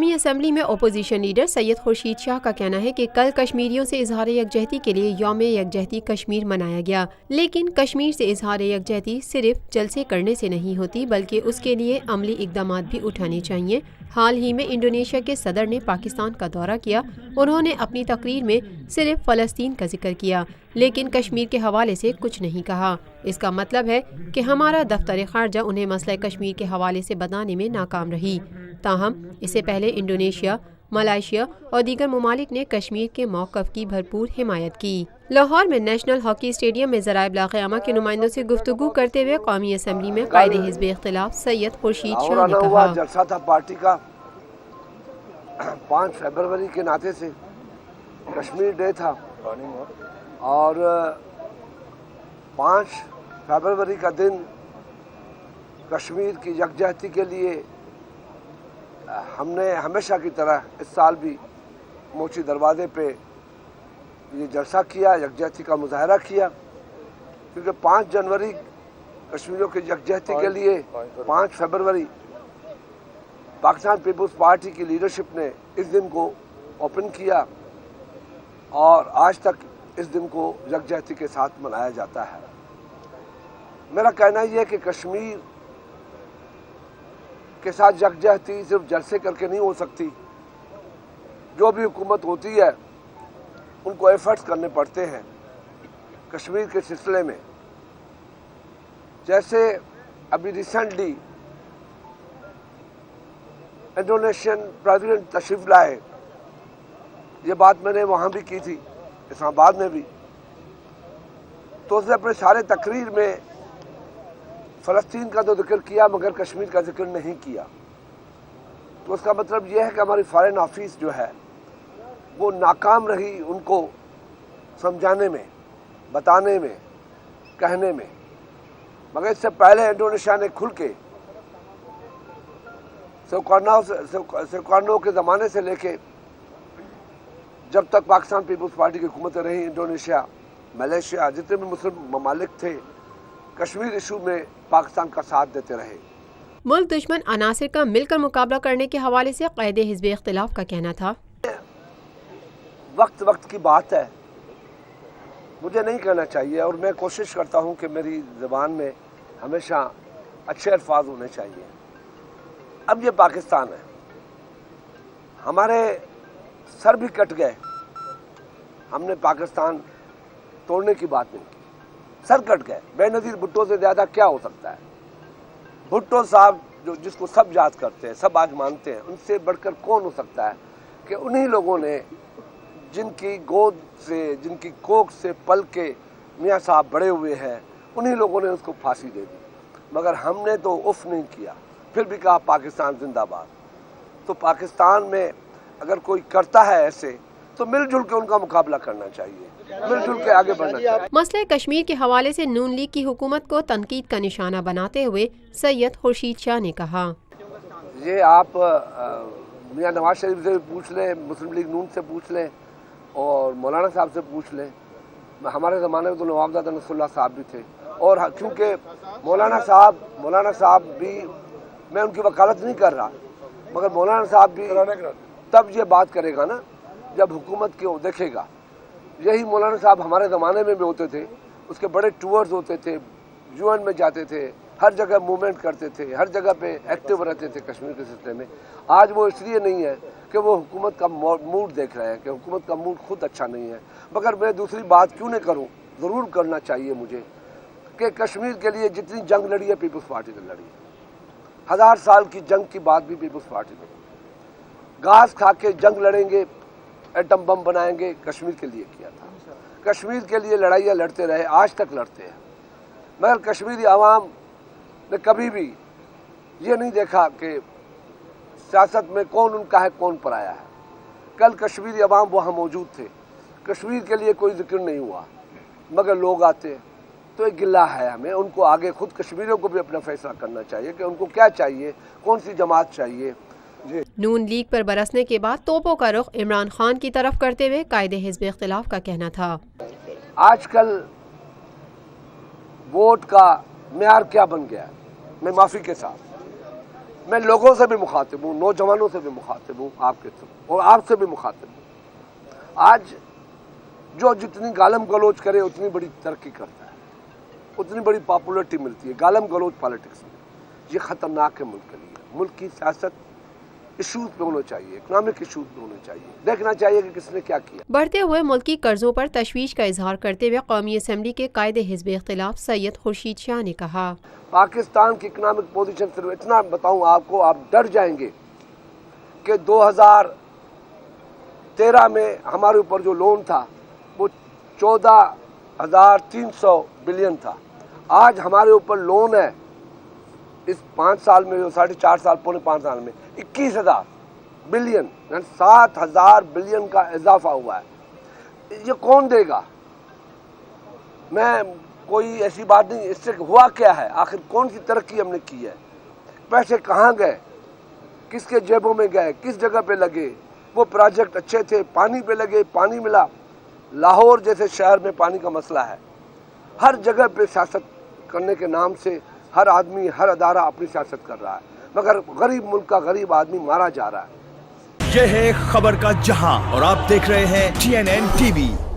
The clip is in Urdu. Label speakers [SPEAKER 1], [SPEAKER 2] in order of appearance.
[SPEAKER 1] قومی اسمبلی میں اپوزیشن لیڈر سید خورشید شاہ کا کہنا ہے کہ کل کشمیریوں سے اظہار یکجہتی کے لیے یوم یکجہتی کشمیر منایا گیا، لیکن کشمیر سے اظہار یکجہتی صرف جلسے کرنے سے نہیں ہوتی بلکہ اس کے لیے عملی اقدامات بھی اٹھانے چاہیے۔ حال ہی میں انڈونیشیا کے صدر نے پاکستان کا دورہ کیا، انہوں نے اپنی تقریر میں صرف فلسطین کا ذکر کیا لیکن کشمیر کے حوالے سے کچھ نہیں کہا۔ اس کا مطلب ہے کہ ہمارا دفتر خارجہ انہیں مسئلہ کشمیر کے حوالے سے بتانے میں ناکام رہی۔ تاہم اس سے پہلے انڈونیشیا، ملائیشیا اور دیگر ممالک نے کشمیر کے موقف کی بھرپور حمایت کی۔ لاہور میں نیشنل ہاکی اسٹیڈیم میں ذرائع ابلاغ عامہ کے نمائندوں سے گفتگو کرتے ہوئے قومی اسمبلی میں قائد حزب اختلاف سید خورشید شاہ نے کہا،
[SPEAKER 2] جلسہ تھا پارٹی کا 5 فروری کے ناطے سے کشمیر ڈے تھا اور 5 فروری کا دن کشمیر کی یکجہتی کے لیے ہم نے ہمیشہ کی طرح اس سال بھی موچی دروازے پہ یہ جلسہ کیا، یکجہتی کا مظاہرہ کیا، کیونکہ 5 جنوری کشمیریوں کی یکجہتی کے لیے 5 فروری پاکستان پیپلز پارٹی کی لیڈرشپ نے اس دن کو اوپن کیا اور آج تک اس دن کو یکجہتی کے ساتھ منایا جاتا ہے۔ میرا کہنا یہ ہے کہ کشمیر کے ساتھ یکجہتی صرف جلسے کر کے نہیں ہو سکتی، جو بھی حکومت ہوتی ہے ان کو ایفرٹس کرنے پڑتے ہیں کشمیر کے سلسلے میں۔ جیسے ابھی ریسنٹلی انڈونیشین پریزیڈنٹ تشریف لائے، یہ بات میں نے وہاں بھی کی تھی، اسلام آباد میں بھی، تو اس نے اپنے سارے تقریر میں فلسطین کا تو ذکر کیا مگر کشمیر کا ذکر نہیں کیا۔ تو اس کا مطلب یہ ہے کہ ہماری فارن آفس جو ہے وہ ناکام رہی ان کو سمجھانے میں، بتانے میں، کہنے میں۔ مگر اس سے پہلے انڈونیشیا نے کھل کے سوکارنو کے زمانے سے لے کے جب تک پاکستان پیپلز پارٹی کی حکومتیں رہی، انڈونیشیا، ملائیشیا، جتنے بھی مسلم ممالک تھے، کشمیر ایشو میں پاکستان کا ساتھ دیتے رہے۔
[SPEAKER 1] ملک دشمن عناصر کا مل کر مقابلہ کرنے کے حوالے سے قائد حزب اختلاف کا کہنا تھا،
[SPEAKER 2] وقت کی بات ہے، مجھے نہیں کہنا چاہیے اور میں کوشش کرتا ہوں کہ میری زبان میں ہمیشہ اچھے الفاظ ہونے چاہیے۔ اب یہ پاکستان ہے، ہمارے سر بھی کٹ گئے، ہم نے پاکستان توڑنے کی بات نہیں کی، سر کٹ گئے۔ بے نظیر بھٹو سے زیادہ کیا ہو سکتا ہے؟ بھٹو صاحب جس کو سب یاد کرتے ہیں، سب آج مانتے ہیں، ان سے بڑھ کر کون ہو سکتا ہے کہ انہی لوگوں نے جن کی گود سے، جن کی کوکھ سے پل کے میاں صاحب بڑے ہوئے ہیں، انہی لوگوں نے اس کو پھانسی دے دی، مگر ہم نے تو اف نہیں کیا، پھر بھی کہا پاکستان زندہ باد۔ تو پاکستان میں اگر کوئی کرتا ہے ایسے تو مل جل کے ان کا مقابلہ کرنا چاہیے، مل جل کے آگے بڑھنا چاہیے۔
[SPEAKER 1] مسئلہ کشمیر کے حوالے سے نون لیگ کی حکومت کو تنقید کا نشانہ بناتے ہوئے سید خورشید شاہ نے کہا،
[SPEAKER 2] یہ آپ میاں نواز شریف سے پوچھ لیں، مسلم لیگ نون سے پوچھ لیں اور مولانا صاحب سے پوچھ لیں، ہمارے زمانے میں تو نوابزادہ نصر اللہ صاحب بھی تھے، اور کیونکہ مولانا صاحب بھی، میں ان کی وکالت نہیں کر رہا، مگر مولانا صاحب بھی تب یہ بات کرے گا نا جب حکومت کو دیکھے گا۔ یہی مولانا صاحب ہمارے زمانے میں بھی ہوتے تھے، اس کے بڑے ٹورز ہوتے تھے، UN میں جاتے تھے، ہر جگہ موومنٹ کرتے تھے، ہر جگہ پہ ایکٹیو رہتے تھے کشمیر کے سلسلے میں۔ آج وہ اس لیے نہیں ہے کہ وہ حکومت کا موڈ دیکھ رہے ہیں، کہ حکومت کا موڈ خود اچھا نہیں ہے۔ مگر میں دوسری بات کیوں نہیں کروں، ضرور کرنا چاہیے مجھے، کہ کشمیر کے لیے جتنی جنگ لڑی ہے پیپلز پارٹی نے لڑی ہے، 1000 سال کی جنگ کی بات بھی پیپلز پارٹی نے، گھاس کھا کے جنگ لڑیں گے، ایٹم بم بنائیں گے، کشمیر کے لیے کیا تھا۔ کشمیر کے لیے لڑائیاں لڑتے رہے، آج تک لڑتے ہیں، مگر کشمیری عوام نے کبھی بھی یہ نہیں دیکھا کہ سیاست میں کون ان کا ہے، کون پرایا ہے۔ کل کشمیری عوام وہاں موجود تھے، کشمیر کے لیے کوئی ذکر نہیں ہوا، مگر لوگ آتے، تو ایک گلہ ہے ہمیں ان کو آگے، خود کشمیریوں کو بھی اپنا فیصلہ کرنا چاہیے کہ ان کو کیا چاہیے، کون سی جماعت چاہیے۔
[SPEAKER 1] نون لیگ پر برسنے کے بعد توپوں کا رخ عمران خان کی طرف کرتے ہوئے قائد حزب اختلاف کا کہنا تھا،
[SPEAKER 2] آج کل ووٹ کا معیار کیا بن گیا ہے؟ میں معافی کے ساتھ میں لوگوں سے بھی مخاطب ہوں, نوجوانوں سے بھی مخاطب ہوں, آپ کے اور آپ سے بھی مخاطب ہوں. آج جو جتنی گالم گلوچ کرے اتنی بڑی ترقی کرتا ہے, اتنی بڑی پاپولرٹی ملتی ہے. گالم گلوچ پالیٹکس میں یہ خطرناک ہے ملک کے لیے. ملک کی سیاست ایشوز پہ ہونا چاہیے, اکنامک ایشوز پہ ہونا چاہیے, دیکھنا چاہیے کہ کس نے کیا کیا.
[SPEAKER 1] بڑھتے ہوئے ملکی قرضوں پر تشویش کا اظہار کرتے ہوئے قومی اسمبلی کے قائد حزب اختلاف سید خورشید شاہ نے کہا,
[SPEAKER 2] پاکستان کی اکنامک پوزیشن صرف اتنا بتاؤں آپ کو, آپ ڈر جائیں گے کہ 2013 میں ہمارے اوپر جو لون تھا وہ 14,300 بلین تھا. آج ہمارے اوپر لون ہے اس 5 سال میں, جو 4.5 سال پونے 5 سال میں 21,000 بلین, یعنی 7,000 بلین کا اضافہ ہوا ہے. یہ کون دے گا؟ میں کوئی ایسی بات نہیں, اس سے ہوا کیا ہے, آخر کون سی ترقی ہم نے کی ہے, پیسے کہاں گئے, کس کے جیبوں میں گئے, کس جگہ پہ لگے. وہ پروجیکٹ اچھے تھے, پانی پہ لگے, پانی ملا. لاہور جیسے شہر میں پانی کا مسئلہ ہے. ہر جگہ پہ سیاست کرنے کے نام سے ہر آدمی, ہر ادارہ اپنی سیاست کر رہا ہے, مگر غریب ملک کا غریب آدمی مارا جا رہا ہے.
[SPEAKER 3] یہ ہے خبر کا جہاں اور آپ دیکھ رہے ہیں TNN TV.